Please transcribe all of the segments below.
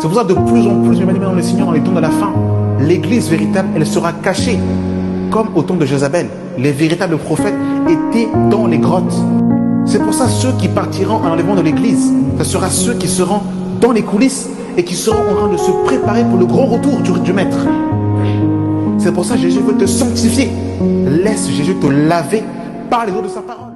C'est pour ça que de plus en plus, bien aimé dans le Seigneur, dans les temps de la fin, l'église véritable, elle sera cachée. Comme au temps de Jézabel, les véritables prophètes étaient dans les grottes. C'est pour ça ceux qui partiront à l'enlèvement de l'église, ce sera ceux qui seront dans les coulisses et qui seront en train de se préparer pour le grand retour du Maître. C'est pour ça que Jésus veut te sanctifier. Laisse Jésus te laver par les eaux de sa parole.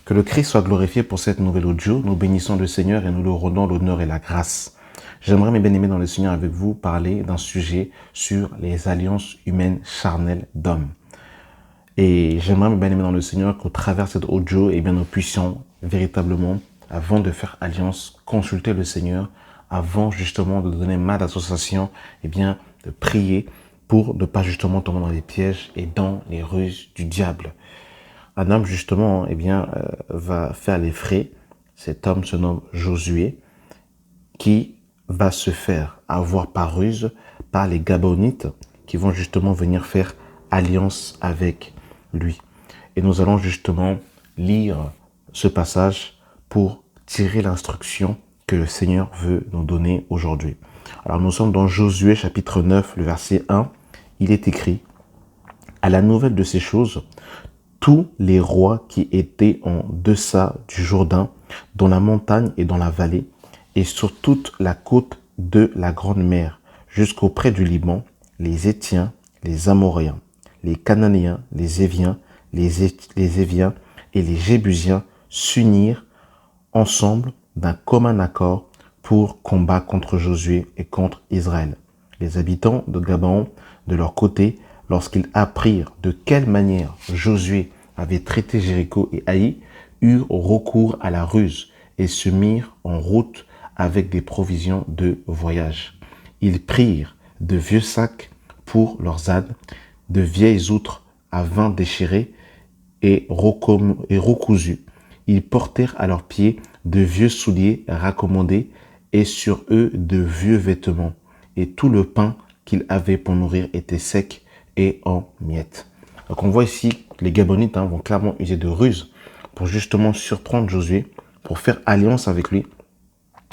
Que le Christ soit glorifié pour cette nouvelle audio. Nous bénissons le Seigneur et nous lui rendons l'honneur et la grâce. J'aimerais, mes bien-aimés dans le Seigneur, avec vous parler d'un sujet sur les alliances humaines charnelles d'hommes. Et j'aimerais, mes bien-aimés dans le Seigneur, qu'au travers de cette audio, nous puissions véritablement, avant de faire alliance, consulter le Seigneur, avant justement de donner main d'association, de prier pour ne pas justement tomber dans les pièges et dans les ruses du diable. Un homme justement, va faire les frais. Cet homme se nomme Josué, qui va se faire avoir par ruse par les Gabonites qui vont justement venir faire alliance avec lui. Et nous allons justement lire ce passage pour tirer l'instruction que le Seigneur veut nous donner aujourd'hui. Alors nous sommes dans Josué chapitre 9, le verset 1. Il est écrit: à la nouvelle de ces choses, tous les rois qui étaient en deçà du Jourdain, dans la montagne et dans la vallée, et sur toute la côte de la Grande Mer, jusqu'auprès du Liban, les Hétiens, les Amoréens, les Cananéens, les Éviens, les Éviens et les Jébusiens s'unirent ensemble d'un commun accord pour combattre contre Josué et contre Israël. Les habitants de Gabaon, de leur côté, lorsqu'ils apprirent de quelle manière Josué avait traité Jéricho et Haï, eurent recours à la ruse et se mirent en route avec des provisions de voyage. Ils prirent de vieux sacs pour leurs ânes, de vieilles outres à vin déchirées et recousues. Ils portèrent à leurs pieds de vieux souliers raccommodés et sur eux de vieux vêtements. Et tout le pain qu'ils avaient pour nourrir était sec et en miettes. Donc on voit ici que les Gabonites vont clairement user de ruse pour justement surprendre Josué, pour faire alliance avec lui,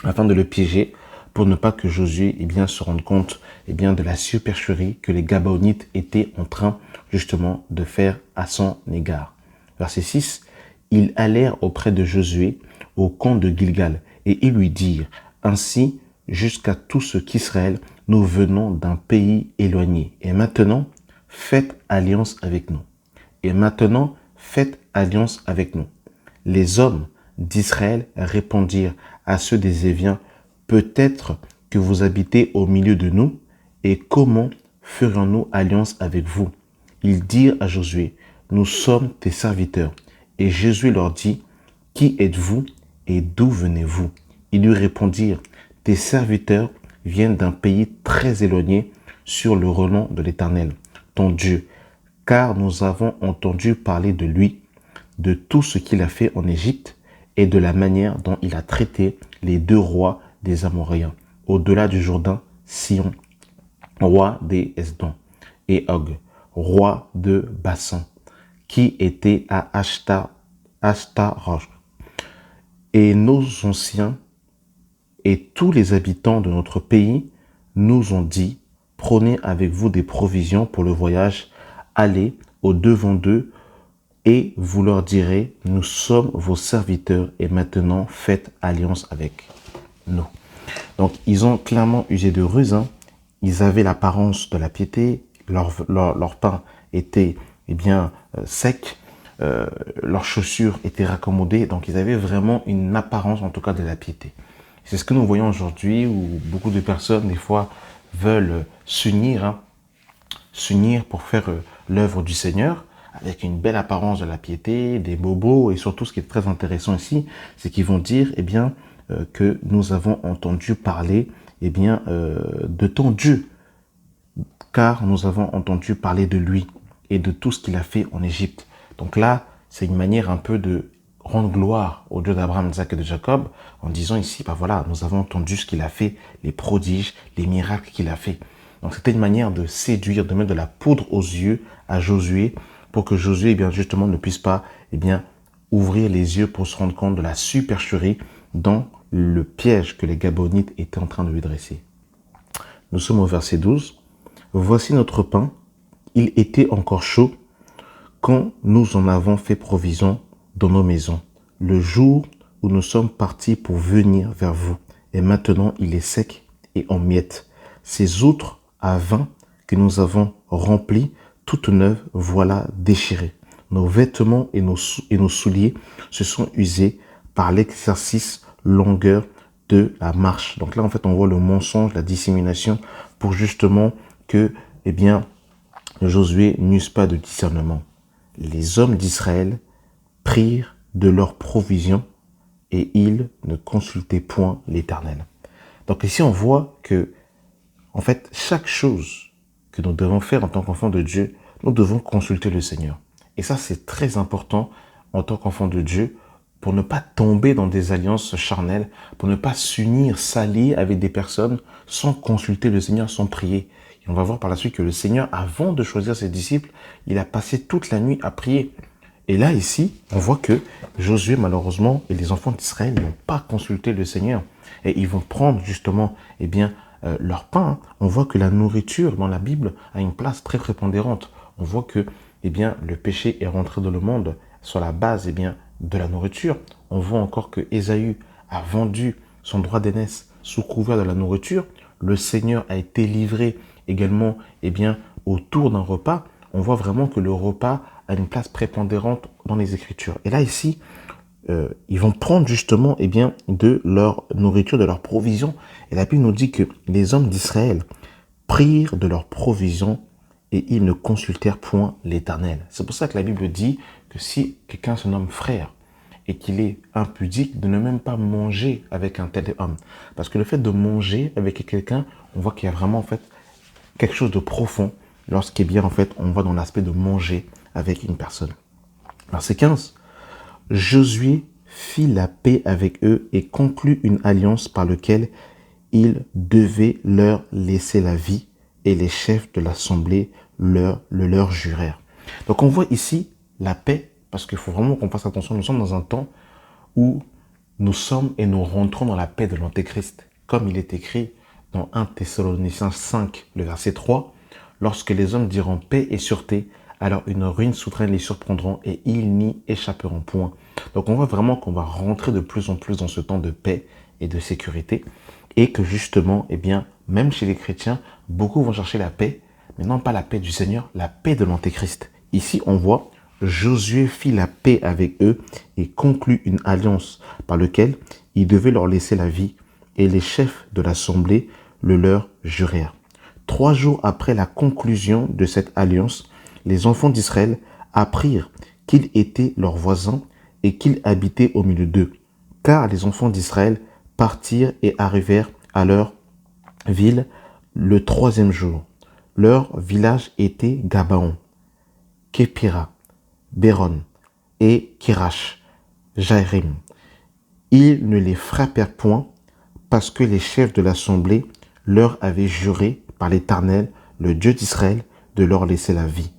afin de le piéger, pour ne pas que Josué se rende compte de la supercherie que les Gabonites étaient en train justement de faire à son égard. Verset 6, ils allèrent auprès de Josué au camp de Gilgal et ils lui dirent: ainsi jusqu'à tout ce qu'Israël, nous venons d'un pays éloigné. Et maintenant, faites alliance avec nous. Et maintenant, faites alliance avec nous. Les hommes d'Israël répondirent à ceux des Éviens: peut-être que vous habitez au milieu de nous, et comment ferions-nous alliance avec vous? Ils dirent à Josué: nous sommes tes serviteurs. Et Josué leur dit: qui êtes-vous et d'où venez-vous? Ils lui répondirent: tes serviteurs viennent d'un pays très éloigné sur le renom de l'Éternel, ton Dieu, car nous avons entendu parler de lui, de tout ce qu'il a fait en Égypte et de la manière dont il a traité les deux rois des Amoréens, au-delà du Jourdain, Sihon, roi des Hesdons, et Og, roi de Bassan, qui était à Ashtaroth. Et nos anciens et tous les habitants de notre pays nous ont dit: prenez avec vous des provisions pour le voyage, allez au-devant d'eux et vous leur direz: nous sommes vos serviteurs et maintenant faites alliance avec nous. Donc ils ont clairement usé de ruse. Ils avaient l'apparence de la piété, leur pain était sec, leurs chaussures étaient raccommodées, donc ils avaient vraiment une apparence en tout cas de la piété. C'est ce que nous voyons aujourd'hui, où beaucoup de personnes des fois veulent s'unir pour faire l'œuvre du Seigneur, avec une belle apparence de la piété, des bobos, et surtout ce qui est très intéressant ici, c'est qu'ils vont dire que nous avons entendu parler de ton Dieu, car nous avons entendu parler de lui et de tout ce qu'il a fait en Égypte. Donc là, c'est une manière un peu de rendre gloire au Dieu d'Abraham, d'Isaac et de Jacob, en disant ici, nous avons entendu ce qu'il a fait, les prodiges, les miracles qu'il a fait. Donc c'était une manière de séduire, de mettre de la poudre aux yeux à Josué, pour que Josué, justement, ne puisse pas, ouvrir les yeux pour se rendre compte de la supercherie dans le piège que les Gabonites étaient en train de lui dresser. Nous sommes au verset 12. Voici notre pain. Il était encore chaud quand nous en avons fait provision dans nos maisons, le jour où nous sommes partis pour venir vers vous. Et maintenant, il est sec et en miettes. Ces outres à vin que nous avons remplies, toutes neuves, voilà déchirées. Nos vêtements et nos souliers se sont usés par l'exercice longueur de la marche. Donc là, en fait, on voit le mensonge, la dissémination, pour justement que, eh bien, Josué n'use pas de discernement. Les hommes d'Israël prirent de leurs provisions et ils ne consultaient point l'Éternel. Donc ici, on voit que, en fait, chaque chose que nous devons faire en tant qu'enfants de Dieu, nous devons consulter le Seigneur. Et ça, c'est très important en tant qu'enfant de Dieu, pour ne pas tomber dans des alliances charnelles, pour ne pas s'unir, s'allier avec des personnes sans consulter le Seigneur, sans prier. Et on va voir par la suite que le Seigneur, avant de choisir ses disciples, il a passé toute la nuit à prier. Et là, ici, on voit que Josué, malheureusement, et les enfants d'Israël n'ont pas consulté le Seigneur. Et ils vont prendre justement, eh bien, leur pain. On voit que la nourriture dans la Bible a une place très prépondérante. On voit que, eh bien, le péché est rentré dans le monde sur la base, eh bien, de la nourriture. On voit encore que Ésaü a vendu son droit d'aînesse sous couvert de la nourriture. Le Seigneur a été livré également, eh bien, autour d'un repas. On voit vraiment que le repas a une place prépondérante dans les Écritures. Et là, ici, ils vont prendre justement, eh bien, de leur nourriture, de leur provision. Et la Bible nous dit que les hommes d'Israël prirent de leur provision et ils ne consultèrent point l'Éternel. C'est pour ça que la Bible dit que si quelqu'un se nomme frère et qu'il est impudique, de ne même pas manger avec un tel homme. Parce que le fait de manger avec quelqu'un, on voit qu'il y a vraiment en fait quelque chose de profond lorsqu'il bien en fait on va dans l'aspect de manger avec une personne. Verset 15. Josué fit la paix avec eux et conclut une alliance par laquelle il devait leur laisser la vie et les chefs de l'assemblée le leur jurèrent. Donc on voit ici la paix, parce qu'il faut vraiment qu'on fasse attention, nous sommes dans un temps où nous sommes et nous rentrons dans la paix de l'Antéchrist, comme il est écrit dans 1 Thessaloniciens 5, le verset 3, « Lorsque les hommes diront paix et sûreté, alors une ruine souterraine les surprendront et ils n'y échapperont point. » Donc on voit vraiment qu'on va rentrer de plus en plus dans ce temps de paix et de sécurité, et que justement, eh bien, même chez les chrétiens, beaucoup vont chercher la paix, mais non pas la paix du Seigneur, la paix de l'Antéchrist. Ici, on voit Josué fit la paix avec eux et conclut une alliance par laquelle il devait leur laisser la vie, et les chefs de l'assemblée le leur jurèrent. 3 jours après la conclusion de cette alliance, les enfants d'Israël apprirent qu'ils étaient leurs voisins et qu'ils habitaient au milieu d'eux, car les enfants d'Israël partirent et arrivèrent à leur ville le 3e jour. Leur village était Gabaon, Képira, Béron et Kirash, Jaïrim. Ils ne les frappèrent point parce que les chefs de l'assemblée leur avaient juré par l'Éternel, le Dieu d'Israël, de leur laisser la vie.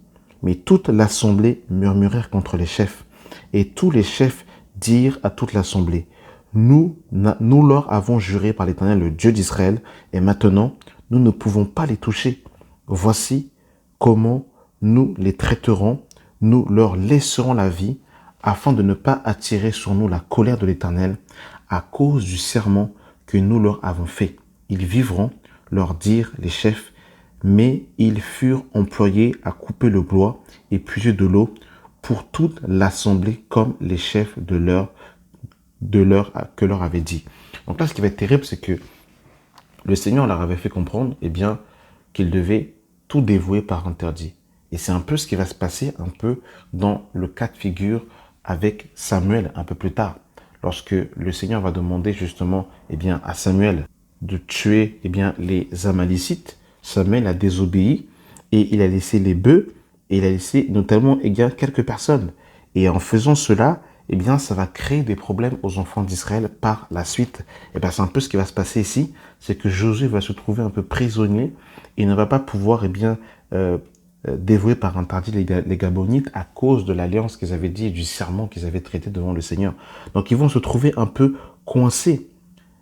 Mais toute l'assemblée murmurèrent contre les chefs, et tous les chefs dirent à toute l'assemblée, nous leur avons juré par l'Éternel, le Dieu d'Israël, et maintenant, nous ne pouvons pas les toucher. Voici comment nous les traiterons, nous leur laisserons la vie, afin de ne pas attirer sur nous la colère de l'Éternel, à cause du serment que nous leur avons fait. Ils vivront, leur dirent les chefs, mais ils furent employés à couper le bois et puiser de l'eau pour toute l'assemblée, comme les chefs que leur avaient dit. Donc là, ce qui va être terrible, c'est que le Seigneur leur avait fait comprendre, eh bien, qu'ils devaient tout dévouer par interdit. Et c'est un peu ce qui va se passer un peu dans le cas de figure avec Samuel un peu plus tard, lorsque le Seigneur va demander justement, eh bien, à Samuel de tuer, eh bien, les Amalicites. Samuel a désobéi et il a laissé les bœufs et il a laissé notamment, eh bien, quelques personnes. Et en faisant cela, eh bien, ça va créer des problèmes aux enfants d'Israël par la suite. Et bien, c'est un peu ce qui va se passer ici, c'est que Josué va se trouver un peu prisonnier et ne va pas pouvoir, eh bien, dévouer par interdit les Gabonites à cause de l'alliance qu'ils avaient dit et du serment qu'ils avaient traité devant le Seigneur. Donc, ils vont se trouver un peu coincés.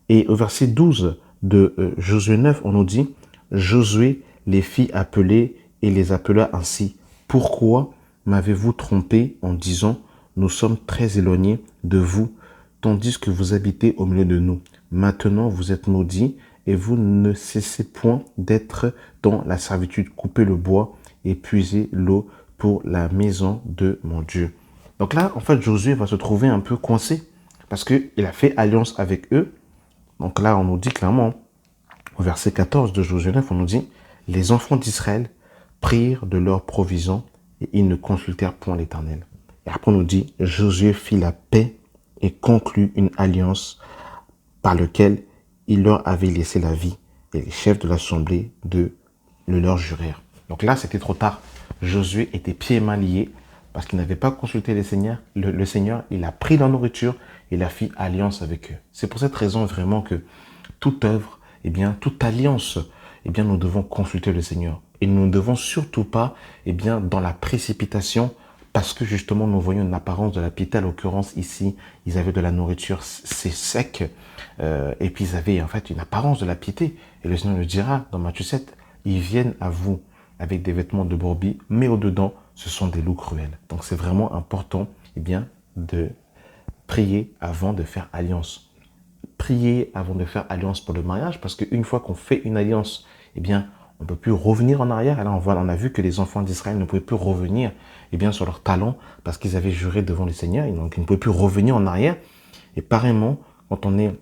Et au verset 12 de Josué 9, on nous dit, Josué les fit appeler et les appela ainsi. Pourquoi m'avez-vous trompé en disant, nous sommes très éloignés de vous, tandis que vous habitez au milieu de nous. Maintenant vous êtes maudits et vous ne cessez point d'être dans la servitude. Coupez le bois et puisez l'eau pour la maison de mon Dieu. Donc là, en fait, Josué va se trouver un peu coincé parce qu'il a fait alliance avec eux. Donc là, on nous dit clairement, au verset 14 de Josué 9, on nous dit, les enfants d'Israël prirent de leur provision et ils ne consultèrent point l'Éternel. Et après, on nous dit, Josué fit la paix et conclut une alliance par laquelle il leur avait laissé la vie et les chefs de l'assemblée le leur jurèrent. Donc là, c'était trop tard. Josué était pieds et mains liés parce qu'il n'avait pas consulté le Seigneur. Il a pris leur nourriture et il a fait alliance avec eux. C'est pour cette raison vraiment que toute œuvre, toute alliance, nous devons consulter le Seigneur. Et nous ne devons surtout pas, dans la précipitation, parce que justement, nous voyons une apparence de la piété. À l'occurrence, ici, ils avaient de la nourriture, c'est sec. Et puis, ils avaient en fait une apparence de la piété. Et le Seigneur le dira dans Matthieu 7, ils viennent à vous avec des vêtements de brebis, mais au-dedans, ce sont des loups cruels. Donc, c'est vraiment important de prier avant de faire alliance. Prier avant de faire alliance pour le mariage, parce qu'une fois qu'on fait une alliance, on ne peut plus revenir en arrière. Et là, on a vu que les enfants d'Israël ne pouvaient plus revenir sur leur talon parce qu'ils avaient juré devant le Seigneur. Et donc, ils ne pouvaient plus revenir en arrière. Et pareillement, quand on est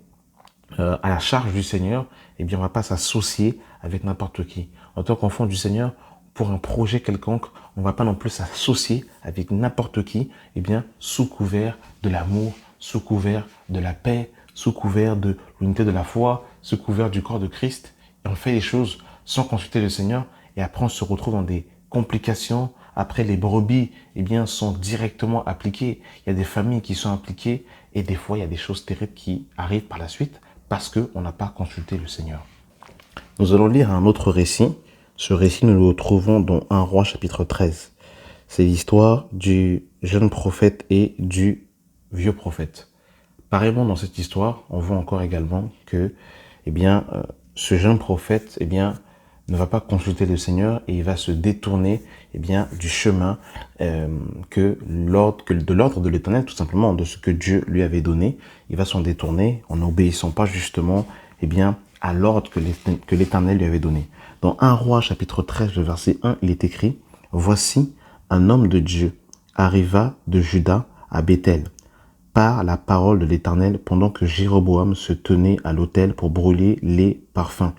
à la charge du Seigneur, on ne va pas s'associer avec n'importe qui. En tant qu'enfant du Seigneur, pour un projet quelconque, on ne va pas non plus s'associer avec n'importe qui, sous couvert de l'amour, sous couvert de la paix, sous couvert de l'unité de la foi, sous couvert du corps de Christ. Et on fait les choses sans consulter le Seigneur. Et après, on se retrouve dans des complications. Après, les brebis, sont directement appliquées. Il y a des familles qui sont impliquées. Et des fois, il y a des choses terribles qui arrivent par la suite parce qu'on n'a pas consulté le Seigneur. Nous allons lire un autre récit. Ce récit, nous le retrouvons dans 1 Roi chapitre 13. C'est l'histoire du jeune prophète et du vieux prophète. Pareillement, dans cette histoire, on voit encore également que, ce jeune prophète, ne va pas consulter le Seigneur et il va se détourner, du chemin de l'ordre de l'Éternel, tout simplement, de ce que Dieu lui avait donné. Il va s'en détourner en n'obéissant pas justement, à l'ordre que l'Éternel lui avait donné. Dans 1 Roi chapitre 13, le verset 1, il est écrit, « Voici un homme de Dieu arriva de Juda à Béthel, par la parole de l'Éternel, pendant que Jéroboam se tenait à l'autel pour brûler les parfums.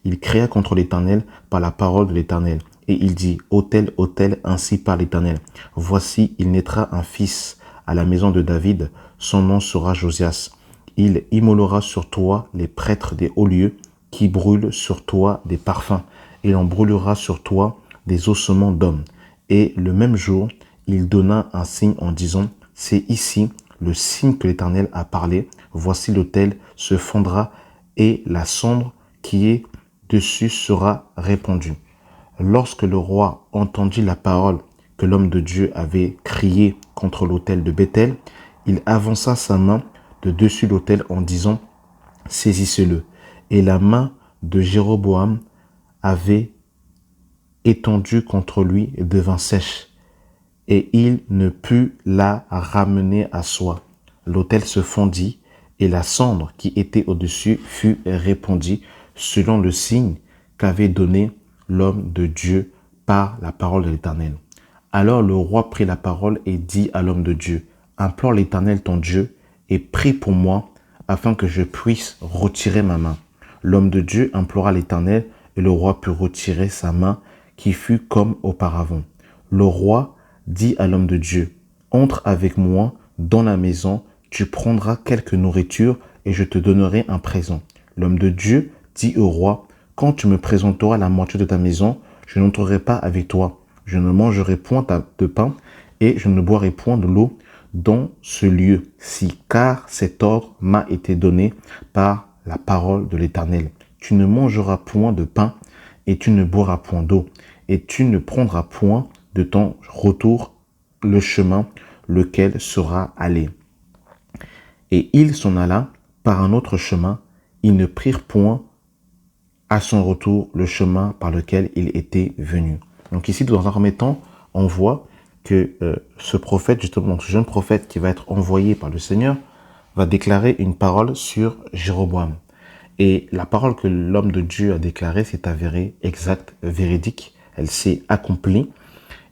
Il cria contre l'Éternel par la parole de l'Éternel, et il dit, autel, autel, ainsi par l'Éternel. Voici, il naîtra un fils à la maison de David, son nom sera Josias. Il immolera sur toi les prêtres des hauts lieux, qui brûlent sur toi des parfums. Il en brûlera sur toi des ossements d'hommes. Et le même jour, il donna un signe en disant, c'est ici le signe que l'Éternel a parlé. Voici l'autel se fondra et la cendre qui est dessus sera répandue. Lorsque le roi entendit la parole que l'homme de Dieu avait crié contre l'autel de Béthel, il avança sa main de dessus l'autel en disant, saisissez-le. Et la main de Jéroboam avait étendue contre lui devint sèche, et il ne put la ramener à soi. L'autel se fondit, et la cendre qui était au-dessus fut répandue selon le signe qu'avait donné l'homme de Dieu par la parole de l'Éternel. Alors le roi prit la parole et dit à l'homme de Dieu, implore l'Éternel ton Dieu et prie pour moi afin que je puisse retirer ma main. L'homme de Dieu implora l'Éternel et le roi put retirer sa main qui fut comme auparavant. Le roi dit à l'homme de Dieu, entre avec moi dans la maison, tu prendras quelque nourriture et je te donnerai un présent. L'homme de Dieu dit au roi, quand tu me présenteras la moitié de ta maison, je n'entrerai pas avec toi. Je ne mangerai point de pain et je ne boirai point de l'eau dans ce lieu-ci, car cet ordre m'a été donné par la parole de l'Éternel. Tu ne mangeras point de pain et tu ne boiras point d'eau, et tu ne prendras point de ton retour le chemin lequel sera allé. Et il s'en alla par un autre chemin. Ils ne prirent point à son retour le chemin par lequel il était venu. Donc ici, dans un premier temps, on voit que ce prophète, justement, ce jeune prophète qui va être envoyé par le Seigneur, va déclarer une parole sur Jéroboam. Et la parole que l'homme de Dieu a déclarée s'est avérée exacte, véridique. Elle s'est accomplie.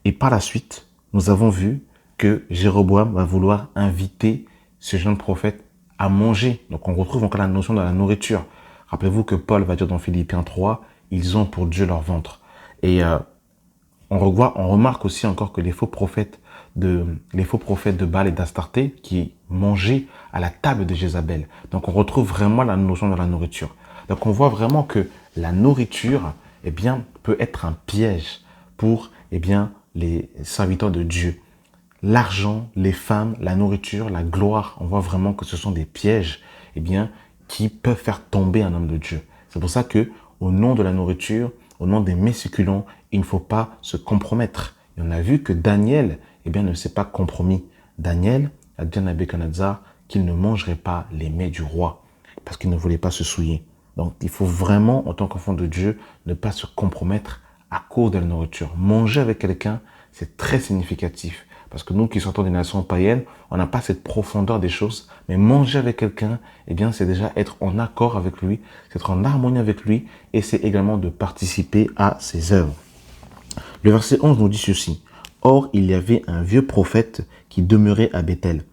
Et par la suite, nous avons vu que Jéroboam va vouloir inviter ce jeune prophète à manger. Donc on retrouve encore la notion de la nourriture. Rappelez-vous que Paul va dire dans Philippiens 3, ils ont pour Dieu leur ventre. Et on remarque aussi encore que les faux prophètes de Baal et d'Astarté qui mangeaient à la table de Jézabel. Donc on retrouve vraiment la notion de la nourriture. Donc on voit vraiment que la nourriture, eh bien, peut être un piège pour, eh bien, les serviteurs de Dieu. L'argent, les femmes, la nourriture, la gloire, on voit vraiment que ce sont des pièges, eh bien, qui peuvent faire tomber un homme de Dieu. C'est pour ça que, au nom de la nourriture, au nom des mets succulents, il ne faut pas se compromettre. Et on a vu que Daniel, eh bien, ne s'est pas compromis. Daniel a dit à Nebuchadnezzar qu'il ne mangerait pas les mets du roi parce qu'il ne voulait pas se souiller. Donc, il faut vraiment, en tant qu'enfant de Dieu, ne pas se compromettre à cause de la nourriture. Manger avec quelqu'un, c'est très significatif. Parce que nous qui sortons des nations païennes, on n'a pas cette profondeur des choses. Mais manger avec quelqu'un, eh bien, c'est déjà être en accord avec lui, c'est être en harmonie avec lui, et c'est également de participer à ses œuvres. Le verset 11 nous dit ceci. Or, il y avait un vieux prophète qui demeurait à Béthel.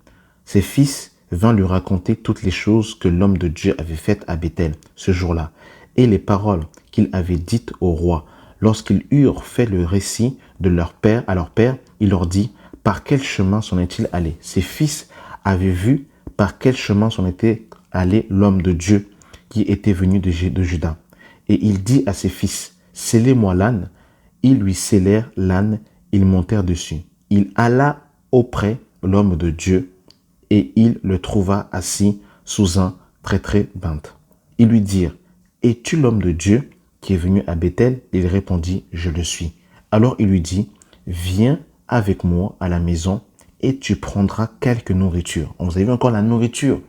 Ses fils vinrent lui raconter toutes les choses que l'homme de Dieu avait faites à Béthel ce jour-là, et les paroles qu'il avait dites au roi. Lorsqu'ils eurent fait le récit de leur père à leur père, il leur dit, par quel chemin s'en est-il allé? Ses fils avaient vu par quel chemin s'en était allé l'homme de Dieu qui était venu de Juda. Et il dit à ses fils, scellez-moi l'âne. Ils lui scellèrent l'âne, ils montèrent dessus. Il alla auprès de l'homme de Dieu et il le trouva assis sous un prêtré-binthe. Ils lui dirent, es-tu l'homme de Dieu qui est venu à Béthel? Il répondit, je le suis. Alors il lui dit, viens avec moi à la maison et tu prendras quelque nourriture. Vous avez vu encore la nourriture.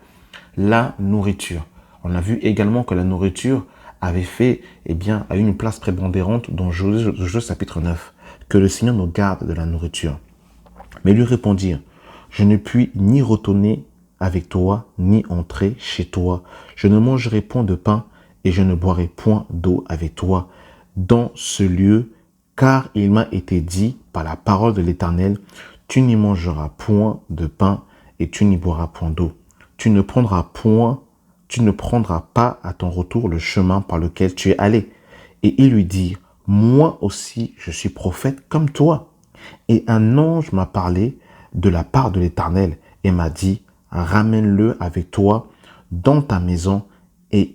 La nourriture. On a vu également que la nourriture avait fait, eh bien, a eu une place prépondérante dans Josué chapitre 9. Que le Seigneur nous garde de la nourriture. Mais ils lui répondirent, je ne puis ni retourner avec toi, ni entrer chez toi. Je ne mangerai point de pain et je ne boirai point d'eau avec toi dans ce lieu, car il m'a été dit par la parole de l'Éternel, tu n'y mangeras point de pain et tu n'y boiras point d'eau. Tu ne prendras pas à ton retour le chemin par lequel tu es allé. Et il lui dit, moi aussi je suis prophète comme toi. Et un ange m'a parlé de la part de l'Éternel et m'a dit, ramène-le avec toi dans ta maison et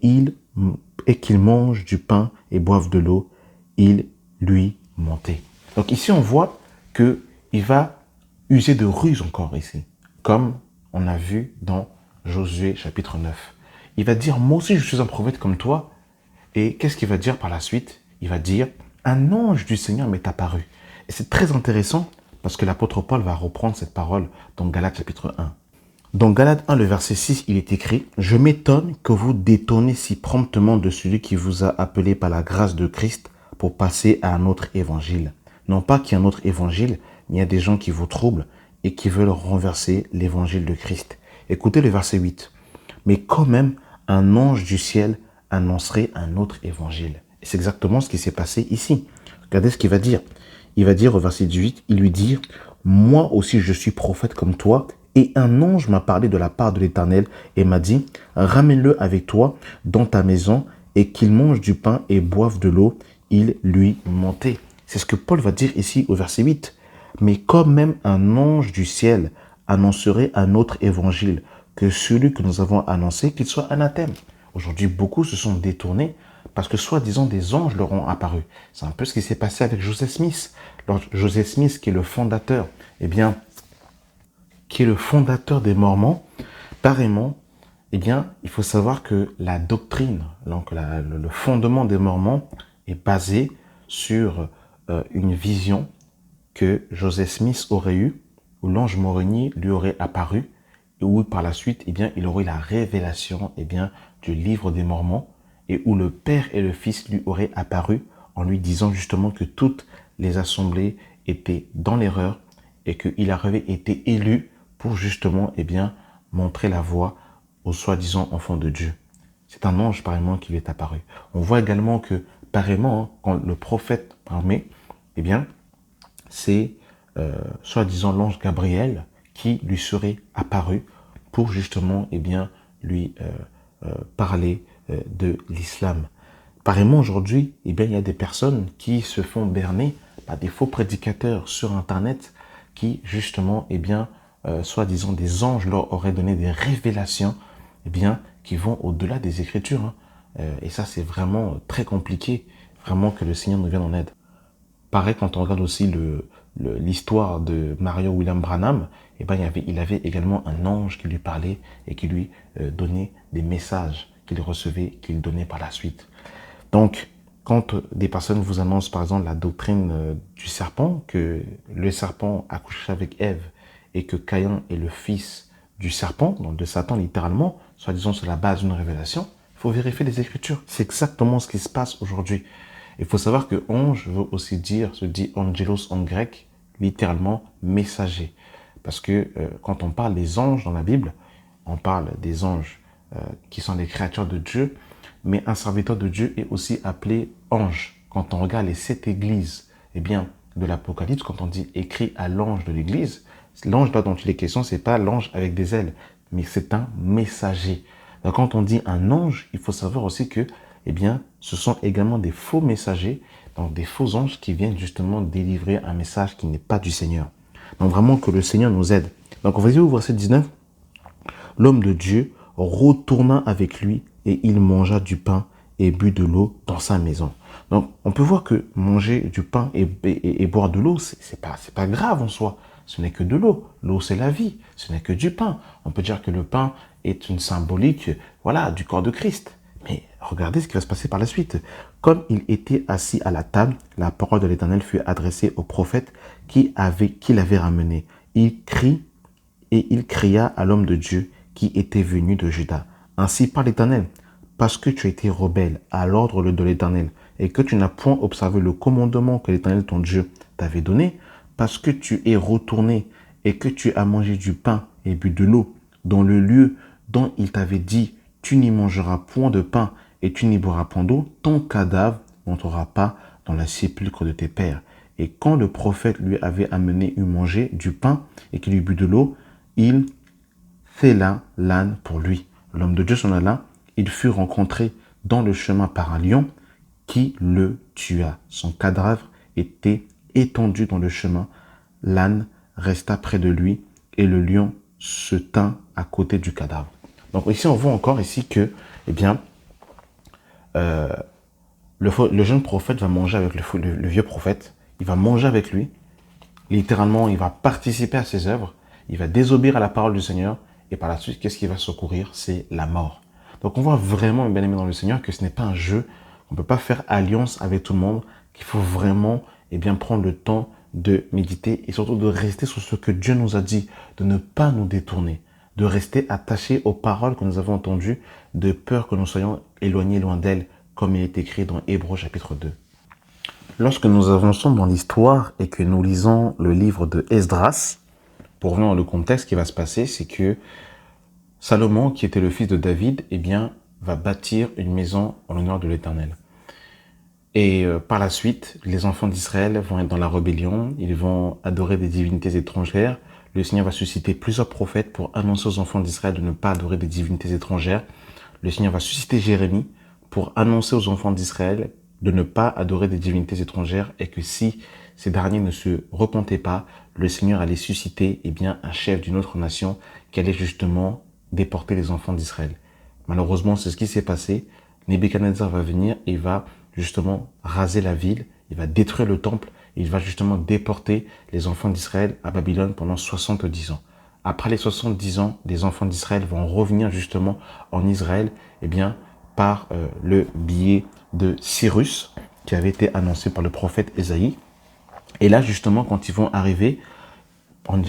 qu'il mange du pain et boive de l'eau. Il lui montait. Donc ici on voit qu'il va user de ruse encore ici, comme on a vu dans Josué chapitre 9. Il va dire, moi aussi je suis un prophète comme toi. Et qu'est-ce qu'il va dire par la suite? Il va dire, un ange du Seigneur m'est apparu. Et c'est très intéressant parce que l'apôtre Paul va reprendre cette parole dans Galates chapitre 1. Dans Galates 1, le verset 6, il est écrit, « Je m'étonne que vous détournez si promptement de celui qui vous a appelé par la grâce de Christ pour passer à un autre évangile. » Non pas qu'il y ait un autre évangile, mais il y a des gens qui vous troublent et qui veulent renverser l'évangile de Christ. Écoutez le verset 8. « Mais quand même, un ange du ciel annoncerait un autre évangile. » Et c'est exactement ce qui s'est passé ici. Regardez ce qu'il va dire. Il va dire au verset 18, il lui dit, « Moi aussi je suis prophète comme toi, et un ange m'a parlé de la part de l'Éternel et m'a dit, ramène-le avec toi dans ta maison et qu'il mange du pain et boive de l'eau. » Il lui mentait. C'est ce que Paul va dire ici au verset 8. « Mais quand même un ange du ciel annoncerait un autre évangile que celui que nous avons annoncé, qu'il soit anathème. » Aujourd'hui, beaucoup se sont détournés parce que soi-disant des anges leur ont apparu. C'est un peu ce qui s'est passé avec Joseph Smith. Alors, Joseph Smith, qui est le fondateur, qui est le fondateur des Mormons, pareillement, il faut savoir que la doctrine, donc le fondement des Mormons est basé sur une vision que Joseph Smith aurait eue, où l'ange Moroni lui aurait apparu, et où par la suite, il aurait eu la révélation du livre des Mormons, et où le Père et le Fils lui auraient apparu en lui disant justement que toutes les assemblées étaient dans l'erreur et qu'il avait été élu pour justement montrer la voie aux soi-disant enfants de Dieu. C'est un ange pareillement qui lui est apparu. On voit également que pareillement, quand le prophète parlait, c'est soi-disant l'ange Gabriel qui lui serait apparu pour justement lui parler de l'islam. Pareillement aujourd'hui, il y a des personnes qui se font berner par des faux prédicateurs sur Internet qui justement, soi-disant des anges leur auraient donné des révélations qui vont au-delà des Écritures. Et ça, c'est vraiment très compliqué, vraiment que le Seigneur nous vienne en aide. Pareil, quand on regarde aussi l'histoire de Mario William Branham, il avait également un ange qui lui parlait et qui lui donnait des messages qu'il recevait, qu'il donnait par la suite. Donc, quand des personnes vous annoncent par exemple la doctrine du serpent, que le serpent a couché avec Ève et que Caïn est le fils du serpent, donc de Satan littéralement, soi-disant sur la base d'une révélation, il faut vérifier les Écritures. C'est exactement ce qui se passe aujourd'hui. Il faut savoir que ange veut aussi dire, se dit angelos en grec, littéralement messager. Parce que quand on parle des anges dans la Bible, on parle des anges qui sont des créatures de Dieu, mais un serviteur de Dieu est aussi appelé ange. Quand on regarde les 7 églises de l'Apocalypse, quand on dit écrit à l'ange de l'église, l'ange là dont il est question, c'est pas l'ange avec des ailes, mais c'est un messager. Donc quand on dit un ange, il faut savoir aussi que ce sont également des faux messagers, donc des faux anges qui viennent justement délivrer un message qui n'est pas du Seigneur. Donc vraiment que le Seigneur nous aide. Donc on va dire au verset 19, l'homme de Dieu retourna avec lui et il mangea du pain et but de l'eau dans sa maison. Donc on peut voir que manger du pain et boire de l'eau, c'est pas grave en soi. Ce n'est que de l'eau. L'eau, c'est la vie. Ce n'est que du pain. On peut dire que le pain est une symbolique, du corps de Christ. Mais regardez ce qui va se passer par la suite. Comme il était assis à la table, la parole de l'Éternel fut adressée au prophète qui l'avait ramené. Il cria à l'homme de Dieu qui était venu de Juda. Ainsi parle l'Éternel, parce que tu as été rebelle à l'ordre de l'Éternel et que tu n'as point observé le commandement que l'Éternel ton Dieu t'avait donné, parce que tu es retourné et que tu as mangé du pain et bu de l'eau dans le lieu dont il t'avait dit, tu n'y mangeras point de pain et tu n'y boiras point d'eau, ton cadavre n'entrera pas dans la sépulcre de tes pères. Et quand le prophète lui avait amené à manger du pain et qu'il eut bu de l'eau, il fêla l'âne pour lui. L'homme de Dieu s'en alla, il fut rencontré dans le chemin par un lion qui le tua. Son cadavre était étendu dans le chemin. L'âne resta près de lui et le lion se tint à côté du cadavre. Donc ici, on voit encore ici que, le jeune prophète va manger avec le vieux prophète. Il va manger avec lui. Littéralement, il va participer à ses œuvres. Il va désobéir à la parole du Seigneur. Et par la suite, qu'est-ce qui va secourir? C'est la mort. Donc on voit vraiment, bien aimé dans le Seigneur, que ce n'est pas un jeu. On ne peut pas faire alliance avec tout le monde. Qu'il faut vraiment prendre le temps de méditer et surtout de rester sur ce que Dieu nous a dit, de ne pas nous détourner, de rester attachés aux paroles que nous avons entendues, de peur que nous soyons éloignés loin d'elles, comme il est écrit dans Hébreux chapitre 2. Lorsque nous avançons dans l'histoire et que nous lisons le livre de Esdras, pour revenir dans le contexte, ce qui va se passer, c'est que Salomon, qui était le fils de David, va bâtir une maison en l'honneur de l'Éternel. Et par la suite, les enfants d'Israël vont être dans la rébellion, ils vont adorer des divinités étrangères. Le Seigneur va susciter plusieurs prophètes pour annoncer aux enfants d'Israël de ne pas adorer des divinités étrangères. Le Seigneur va susciter Jérémie pour annoncer aux enfants d'Israël de ne pas adorer des divinités étrangères et que si ces derniers ne se repentaient pas, le Seigneur allait susciter un chef d'une autre nation qui allait justement déporter les enfants d'Israël. Malheureusement, c'est ce qui s'est passé. Nebuchadnezzar va venir et va justement raser la ville, il va détruire le temple, et il va justement déporter les enfants d'Israël à Babylone pendant 70 ans. Après les 70 ans, les enfants d'Israël vont revenir justement en Israël, par le biais de Cyrus, qui avait été annoncé par le prophète Ésaïe. Et là, justement, quand ils vont arriver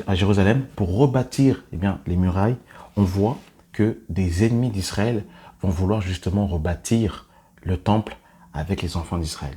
à Jérusalem pour rebâtir les murailles, on voit que des ennemis d'Israël vont vouloir justement rebâtir le temple avec les enfants d'Israël.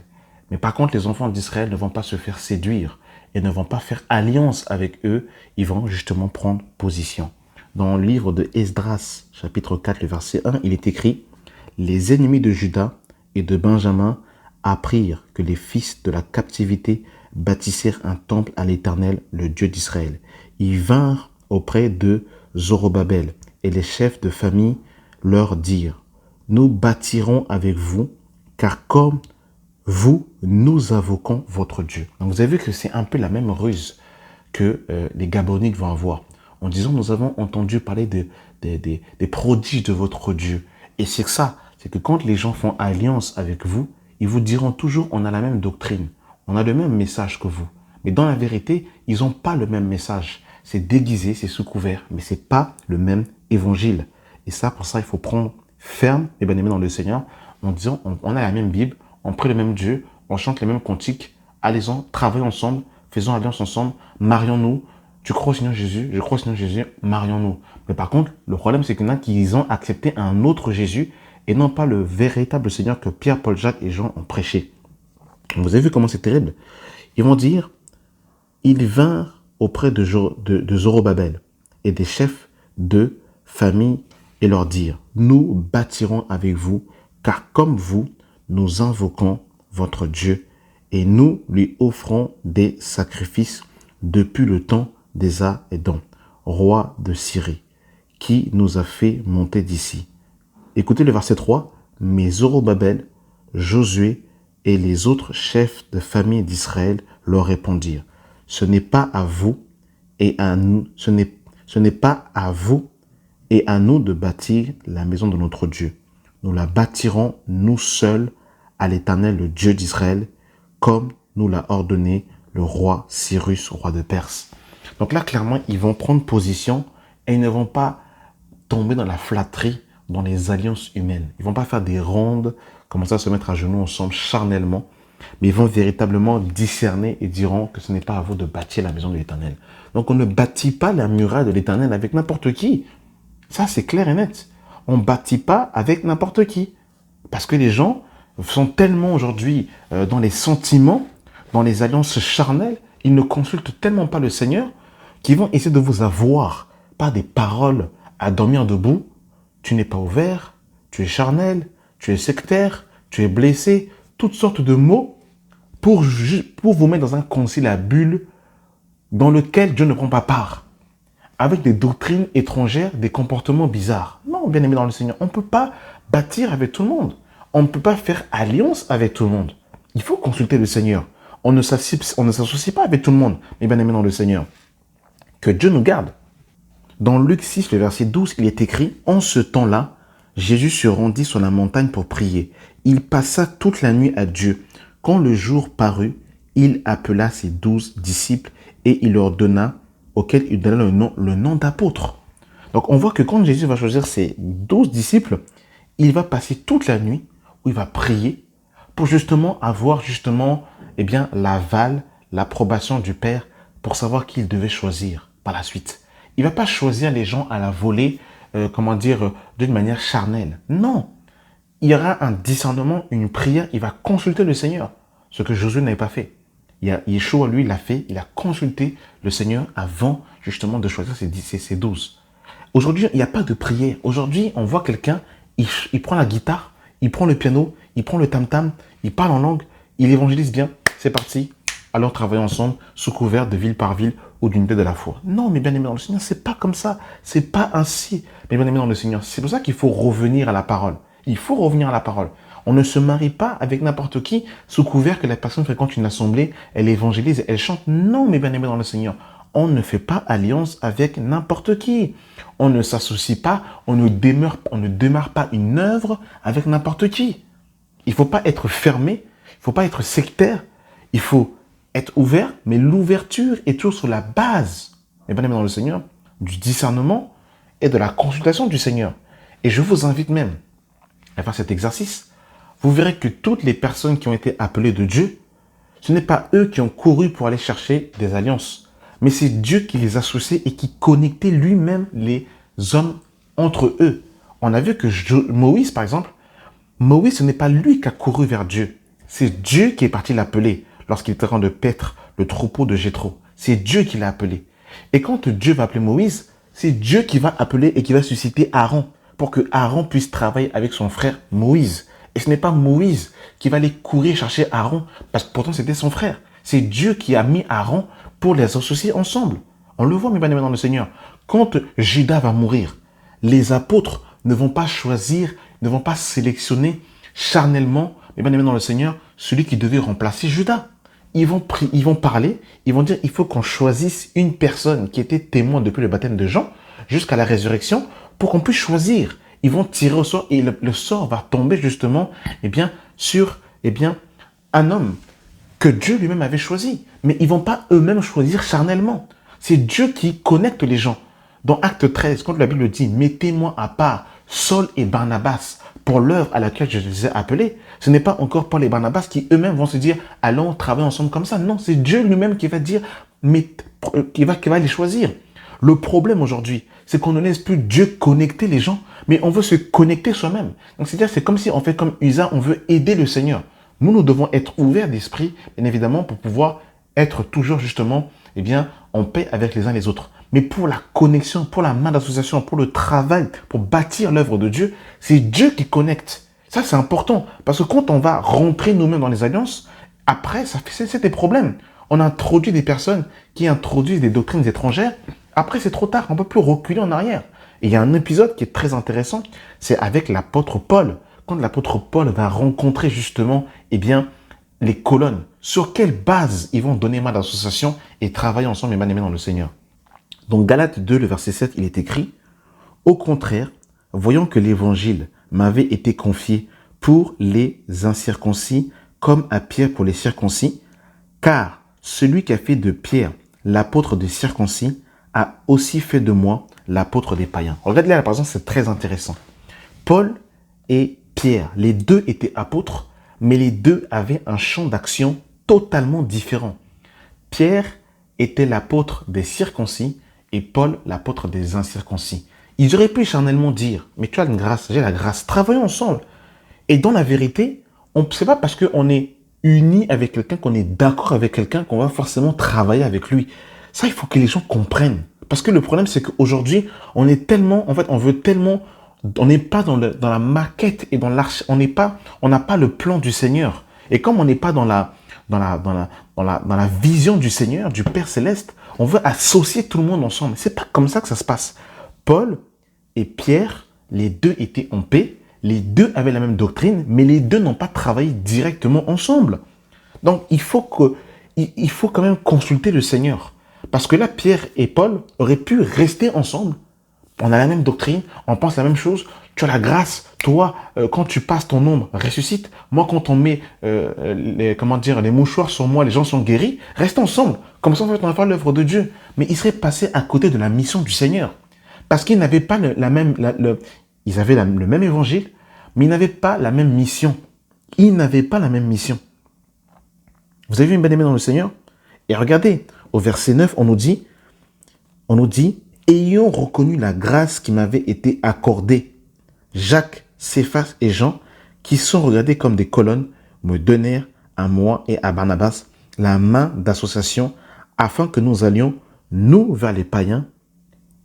Mais par contre, les enfants d'Israël ne vont pas se faire séduire et ne vont pas faire alliance avec eux. Ils vont justement prendre position. Dans le livre de Esdras, chapitre 4, le verset 1, il est écrit « Les ennemis de Juda et de Benjamin apprirent que les fils de la captivité bâtissèrent un temple à l'Éternel, le Dieu d'Israël. Ils vinrent auprès de Zorobabel et les chefs de famille leur dirent « Nous bâtirons avec vous, car comme vous, nous invoquons votre Dieu. » Donc vous avez vu que c'est un peu la même ruse que les Gabaonites vont avoir. En disant, nous avons entendu parler des prodiges de votre Dieu. Et c'est ça, c'est que quand les gens font alliance avec vous, ils vous diront toujours, on a la même doctrine, on a le même message que vous. Mais dans la vérité, ils n'ont pas le même message. C'est déguisé, c'est sous couvert, mais ce n'est pas le même évangile. Et ça, pour ça, il faut prendre ferme et bien aimé dans le Seigneur, en disant, on a la même Bible, on prie le même Dieu, on chante les mêmes cantiques, allez-en, travaillons ensemble, faisons alliance ensemble, marions-nous. Tu crois au Seigneur Jésus, je crois au Seigneur Jésus, marions-nous. Mais par contre, le problème, c'est qu'il y en a qui ont accepté un autre Jésus et non pas le véritable Seigneur que Pierre, Paul, Jacques et Jean ont prêché. Vous avez vu comment c'est terrible? Ils vont dire, ils vinrent auprès de Zorobabel et des chefs de famille et leur dire, nous bâtirons avec vous, car comme vous, nous invoquons votre Dieu et nous lui offrons des sacrifices depuis le temps d'Ésa-Édom, roi de Syrie, qui nous a fait monter d'ici. Écoutez le verset 3. Mais Zorobabel, Josué et les autres chefs de famille d'Israël leur répondirent, ce n'est pas à vous et à nous, ce n'est pas à vous et à nous de bâtir la maison de notre Dieu. Nous la bâtirons nous seuls à l'Éternel, le Dieu d'Israël, comme nous l'a ordonné le roi Cyrus, roi de Perse. Donc là, clairement, ils vont prendre position et ils ne vont pas tomber dans la flatterie, dans les alliances humaines. Ils ne vont pas faire des rondes, commencer à se mettre à genoux ensemble charnellement, mais ils vont véritablement discerner et diront que ce n'est pas à vous de bâtir la maison de l'Éternel. Donc on ne bâtit pas la muraille de l'Éternel avec n'importe qui. Ça, c'est clair et net. On ne bâtit pas avec n'importe qui. Parce que les gens sont tellement aujourd'hui dans les sentiments, dans les alliances charnelles, ils ne consultent tellement pas le Seigneur qu'ils vont essayer de vous avoir par des paroles à dormir debout. Tu n'es pas ouvert, tu es charnel, tu es sectaire, tu es blessé, toutes sortes de mots pour vous mettre dans un conciliabule dans lequel Dieu ne prend pas part, avec des doctrines étrangères, des comportements bizarres. Non, bien aimé dans le Seigneur, on ne peut pas bâtir avec tout le monde. On ne peut pas faire alliance avec tout le monde. Il faut consulter le Seigneur. On ne s'associe pas avec tout le monde, mais bien aimé dans le Seigneur. Que Dieu nous garde. Dans Luc 6, le verset 12, il est écrit « En ce temps-là, Jésus se rendit sur la montagne pour prier. Il passa toute la nuit à Dieu. Quand le jour parut, il appela ses 12 disciples et il leur donna, auquel il donna le nom d'apôtres. » Donc on voit que quand Jésus va choisir ses 12 disciples, il va passer toute la nuit où il va prier pour justement avoir l'aval, l'approbation du Père pour savoir qui il devait choisir par la suite. Il ne va pas choisir les gens à la volée, d'une manière charnelle. Non, il y aura un discernement, une prière, il va consulter le Seigneur, ce que Josué n'avait pas fait. Yeshua, lui, l'a fait, il a consulté le Seigneur avant justement de choisir ses 12. Aujourd'hui, il n'y a pas de prière. Aujourd'hui, on voit quelqu'un, il prend la guitare, il prend le piano, il prend le tam-tam, il parle en langue, il évangélise bien, c'est parti. Alors travaillons ensemble sous couvert de ville par ville ou d'unité de la foi. Non, mais bien aimé dans le Seigneur, c'est pas comme ça. C'est pas ainsi. Mais bien aimé dans le Seigneur, c'est pour ça qu'il faut revenir à la parole. Il faut revenir à la parole. On ne se marie pas avec n'importe qui sous couvert que la personne fréquente une assemblée, elle évangélise, elle chante. Non, mais bien aimé dans le Seigneur, on ne fait pas alliance avec n'importe qui. On ne s'associe pas, on ne démarre pas une œuvre avec n'importe qui. Il ne faut pas être fermé, il ne faut pas être sectaire, il faut être ouvert, mais l'ouverture est toujours sur la base, et bien aimé dans le Seigneur, du discernement et de la consultation du Seigneur. Et je vous invite même à faire cet exercice. Vous verrez que toutes les personnes qui ont été appelées de Dieu, ce n'est pas eux qui ont couru pour aller chercher des alliances, mais c'est Dieu qui les associait et qui connectait lui-même les hommes entre eux. On a vu que Moïse, par exemple, Moïse, ce n'est pas lui qui a couru vers Dieu. C'est Dieu qui est parti l'appeler lorsqu'il était en train de paître le troupeau de Jéthro. C'est Dieu qui l'a appelé. Et quand Dieu va appeler Moïse, c'est Dieu qui va appeler et qui va susciter Aaron pour que Aaron puisse travailler avec son frère Moïse. Et ce n'est pas Moïse qui va aller courir chercher Aaron, parce que pourtant c'était son frère. C'est Dieu qui a mis Aaron pour les associer ensemble. On le voit, mes bien-aimés dans le Seigneur. Quand Judas va mourir, les apôtres ne vont pas choisir, ne vont pas sélectionner charnellement, mes bien-aimés dans le Seigneur, celui qui devait remplacer Judas. Ils vont parler, ils vont dire, il faut qu'on choisisse une personne qui était témoin depuis le baptême de Jean jusqu'à la résurrection pour qu'on puisse choisir. Ils vont tirer au sort et le sort va tomber justement sur un homme que Dieu lui-même avait choisi. Mais ils ne vont pas eux-mêmes choisir charnellement. C'est Dieu qui connecte les gens. Dans Acte 13, quand la Bible dit « Mettez-moi à part Saul et Barnabas pour l'œuvre à laquelle je les ai appelés », ce n'est pas encore Paul et Barnabas qui eux-mêmes vont se dire « Allons travailler ensemble comme ça ». Non, c'est Dieu lui-même qui va dire qui va les choisir. Le problème aujourd'hui, c'est qu'on ne laisse plus Dieu connecter les gens, mais on veut se connecter soi-même. Donc c'est-à-dire, c'est comme si on fait comme Usa, on veut aider le Seigneur. Nous devons être ouverts d'esprit, bien évidemment, pour pouvoir être toujours justement, en paix avec les uns les autres. Mais pour la connexion, pour la main d'association, pour le travail, pour bâtir l'œuvre de Dieu, c'est Dieu qui connecte. Ça, c'est important. Parce que quand on va rentrer nous-mêmes dans les alliances, après, c'est des problèmes. On introduit des personnes qui introduisent des doctrines étrangères. Après, c'est trop tard. On ne peut plus reculer en arrière. Et il y a un épisode qui est très intéressant. C'est avec l'apôtre Paul. Quand l'apôtre Paul va rencontrer justement, les colonnes. Sur quelle base ils vont donner main d'association et travailler ensemble et bien-aimés dans le Seigneur. Donc, Galates 2, le verset 7, il est écrit « Au contraire, voyant que l'évangile m'avait été confié pour les incirconcis comme à Pierre pour les circoncis, car celui qui a fait de Pierre l'apôtre des circoncis a aussi fait de moi l'apôtre des païens. » Regardez là, par exemple, c'est très intéressant. Paul et Pierre, les deux étaient apôtres, mais les deux avaient un champ d'action totalement différent. Pierre était l'apôtre des circoncis et Paul l'apôtre des incirconcis. Ils auraient pu charnellement dire, mais tu as une grâce, j'ai la grâce, travaillons ensemble. Et dans la vérité, c'est pas parce qu'on est unis avec quelqu'un, qu'on est d'accord avec quelqu'un, qu'on va forcément travailler avec lui. Ça, il faut que les gens comprennent. Parce que le problème, c'est qu'aujourd'hui, on est tellement, on veut tellement, on n'est pas dans la maquette et dans l'arche, on n'a pas le plan du Seigneur. Et comme on n'est pas dans la vision du Seigneur, du Père Céleste, on veut associer tout le monde ensemble. C'est pas comme ça que ça se passe. Paul et Pierre, les deux étaient en paix, les deux avaient la même doctrine, mais les deux n'ont pas travaillé directement ensemble. Donc, il faut quand même consulter le Seigneur. Parce que là, Pierre et Paul auraient pu rester ensemble. On a la même doctrine, on pense la même chose. Tu as la grâce. Toi, quand tu passes ton ombre, ressuscite. Moi, quand on met les mouchoirs sur moi, les gens sont guéris. Restez ensemble. Comme ça, en fait, on va faire l'œuvre de Dieu. Mais ils seraient passés à côté de la mission du Seigneur. Parce qu'ils n'avaient pas ils avaient le même évangile, mais ils n'avaient pas la même mission. Ils n'avaient pas la même mission. Vous avez vu une bien-aimée dans le Seigneur? Et regardez, au verset 9, on nous dit, ayant reconnu la grâce qui m'avait été accordée, Jacques, Céphas et Jean, qui sont regardés comme des colonnes, me donnèrent à moi et à Barnabas la main d'association afin que nous allions, nous, vers les païens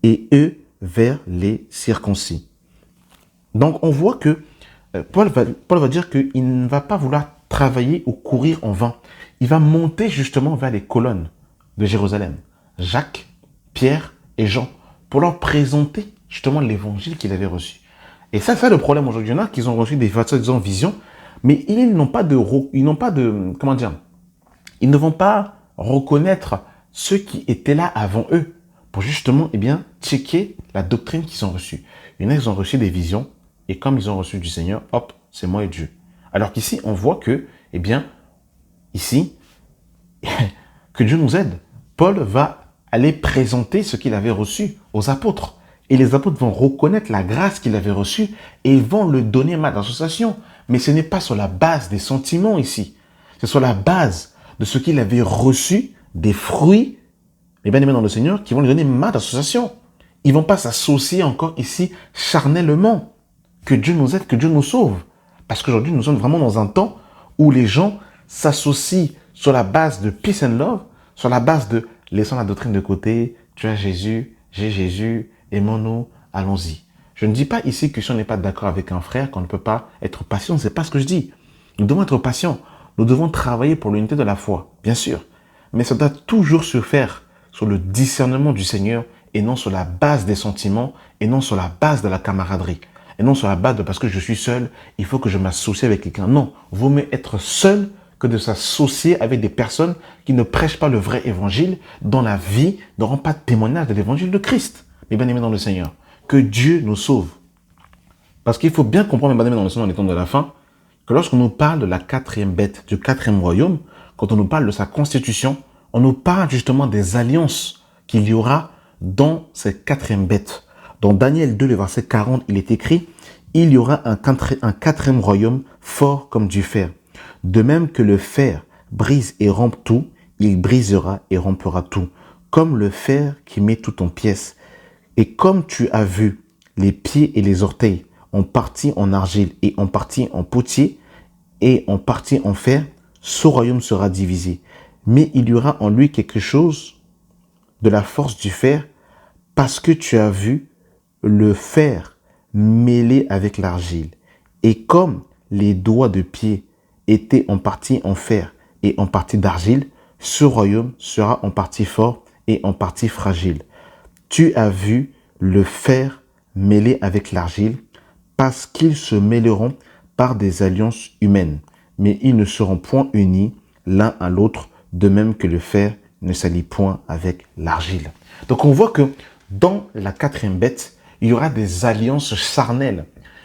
et eux vers les circoncis. Donc, on voit que Paul va dire qu'il ne va pas vouloir travailler ou courir en vain. Il va monter justement vers les colonnes de Jérusalem. Jacques, Pierre et Jean, pour leur présenter justement l'évangile qu'il avait reçu. Et ça, c'est le problème aujourd'hui. Il y en a qui ont reçu des visions, mais ils ne vont pas reconnaître ceux qui étaient là avant eux pour justement, checker la doctrine qu'ils ont reçue. Il y en a, ils ont reçu des visions, et comme ils ont reçu du Seigneur, hop, c'est moi et Dieu. Alors qu'ici, on voit que, ici, que Dieu nous aide. Paul va aller présenter ce qu'il avait reçu aux apôtres. Et les apôtres vont reconnaître la grâce qu'il avait reçue et vont le donner main d'association. Mais ce n'est pas sur la base des sentiments ici. C'est sur la base de ce qu'il avait reçu, des fruits, les bien-aimés dans le Seigneur, qui vont lui donner main d'association. Ils ne vont pas s'associer encore ici charnellement. Que Dieu nous aide, que Dieu nous sauve. Parce qu'aujourd'hui, nous sommes vraiment dans un temps où les gens s'associent sur la base de peace and love, sur la base de laissons la doctrine de côté, tu as Jésus, j'ai Jésus, aimons-nous, allons-y. Je ne dis pas ici que si on n'est pas d'accord avec un frère, qu'on ne peut pas être patient, ce n'est pas ce que je dis. Nous devons être patients, nous devons travailler pour l'unité de la foi, bien sûr. Mais ça doit toujours se faire sur le discernement du Seigneur et non sur la base des sentiments et non sur la base de la camaraderie. Et non sur la base de parce que je suis seul, il faut que je m'associe avec quelqu'un. Non, vaut mieux être seul que de s'associer avec des personnes qui ne prêchent pas le vrai évangile, dont la vie ne rend pas témoignage de l'évangile de Christ. Mes bien-aimés dans le Seigneur, que Dieu nous sauve. Parce qu'il faut bien comprendre, mes bien-aimés dans le Seigneur, dans les temps de la fin, que lorsqu'on nous parle de la quatrième bête, du quatrième royaume, quand on nous parle de sa constitution, on nous parle justement des alliances qu'il y aura dans cette quatrième bête. Dans Daniel 2, le verset 40, il est écrit « Il y aura un quatrième royaume fort comme du fer. De même que le fer brise et rompt tout, il brisera et rompera tout, comme le fer qui met tout en pièces. Et comme tu as vu les pieds et les orteils en partie en argile et en partie en potier et en partie en fer, ce royaume sera divisé. Mais il y aura en lui quelque chose de la force du fer, parce que tu as vu le fer mêlé avec l'argile. Et comme les doigts de pied étaient en partie en fer et en partie d'argile, ce royaume sera en partie fort et en partie fragile. Tu as vu le fer mêlé avec l'argile, parce qu'ils se mêleront par des alliances humaines, mais ils ne seront point unis l'un à l'autre, de même que le fer ne s'allie point avec l'argile. Donc on voit que dans la quatrième bête, il y aura des alliances charnelles.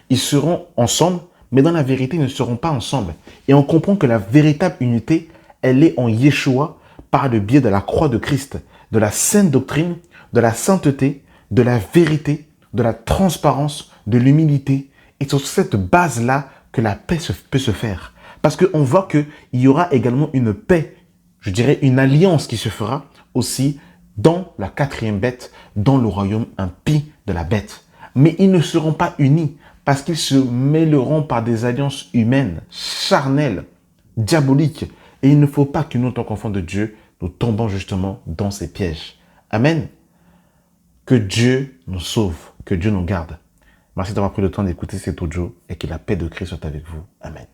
Ils seront ensemble, mais dans la vérité, ils ne seront pas ensemble. Et on comprend que la véritable unité, elle est en Yeshua par le biais de la croix de Christ, de la sainte doctrine, de la sainteté, de la vérité, de la transparence, de l'humilité. Et c'est sur cette base-là que la paix peut se faire. Parce qu'on voit qu'il y aura également une paix, je dirais une alliance qui se fera aussi dans la quatrième bête, dans le royaume impie de la bête. Mais ils ne seront pas unis parce qu'ils se mêleront par des alliances humaines, charnelles, diaboliques. Et il ne faut pas que nous, en tant qu'enfants de Dieu, nous tombons justement dans ces pièges. Amen. Que Dieu nous sauve, que Dieu nous garde. Merci d'avoir pris le temps d'écouter cet audio et que la paix de Christ soit avec vous. Amen.